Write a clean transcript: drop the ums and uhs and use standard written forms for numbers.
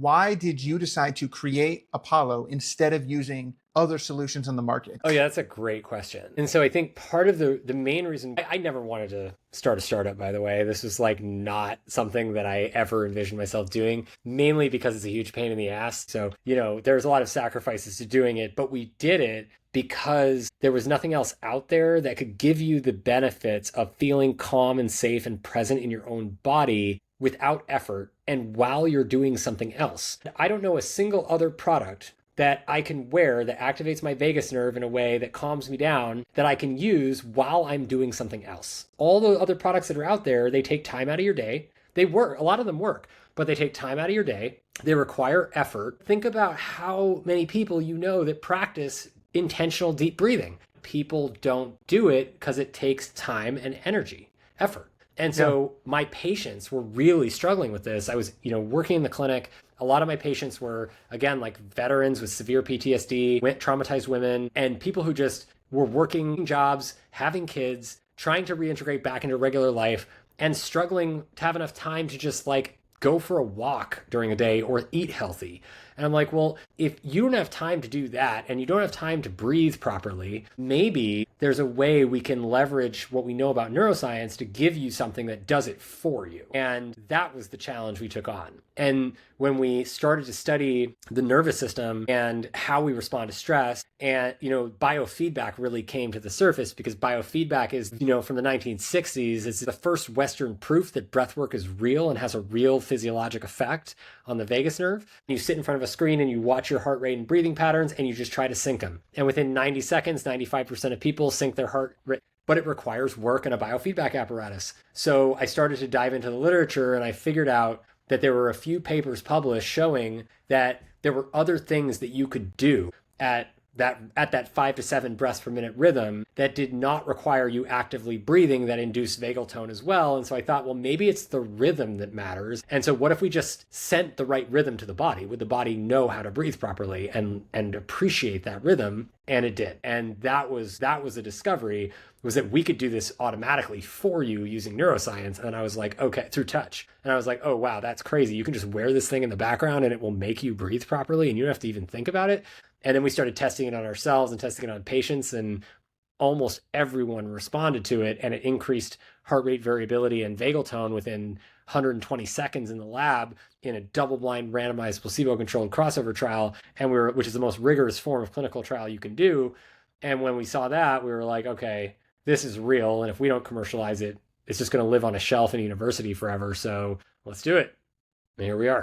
why did you decide to create Apollo instead of using other solutions on the market? Oh yeah, that's a great question. And so I think part of the main reason I never wanted to start a startup, by the way. This was like not something that I ever envisioned myself doing, mainly because it's a huge pain in the ass. So, there's a lot of sacrifices to doing it, but we did it because there was nothing else out there that could give you the benefits of feeling calm and safe and present in your own body without effort and while you're doing something else. I don't know a single other product that I can wear that activates my vagus nerve in a way that calms me down that I can use while I'm doing something else. All the other products that are out there, they take time out of your day. They work, a lot of them work, but they take time out of your day. They require effort. Think about how many people you know that practice intentional deep breathing. People don't do it because it takes time and energy, effort. And so my patients were really struggling with this. I was, working in the clinic. A lot of my patients were, again, like veterans with severe PTSD, traumatized women, and people who just were working jobs, having kids, trying to reintegrate back into regular life, and struggling to have enough time to just like go for a walk during a day or eat healthy. And I'm like, well, if you don't have time to do that and you don't have time to breathe properly, maybe there's a way we can leverage what we know about neuroscience to give you something that does it for you. And that was the challenge we took on. And when we started to study the nervous system and how we respond to stress, and biofeedback really came to the surface, because biofeedback is, from the 1960s, it's the first Western proof that breathwork is real and has a real physiologic effect on the vagus nerve. You sit in front of a screen and you watch your heart rate and breathing patterns and you just try to sync them. And within 90 seconds, 95% of people sync their heart rate, but it requires work and a biofeedback apparatus. So I started to dive into the literature and I figured out that there were a few papers published showing that there were other things that you could do at that 5 to 7 breaths per minute rhythm that did not require you actively breathing, that induced vagal tone as well. And so I thought, well, maybe it's the rhythm that matters. And so what if we just sent the right rhythm to the body? Would the body know how to breathe properly and appreciate that rhythm? And it did. And that was a discovery, was that we could do this automatically for you using neuroscience. And I was like, okay, through touch. And I was like, oh, wow, that's crazy. You can just wear this thing in the background and it will make you breathe properly and you don't have to even think about it. And then we started testing it on ourselves and testing it on patients, and almost everyone responded to it. And it increased heart rate variability and vagal tone within 120 seconds in the lab in a double-blind randomized placebo-controlled crossover trial, which is the most rigorous form of clinical trial you can do. And when we saw that, we were like, okay, this is real. And if we don't commercialize it, it's just going to live on a shelf in a university forever. So let's do it. And here we are.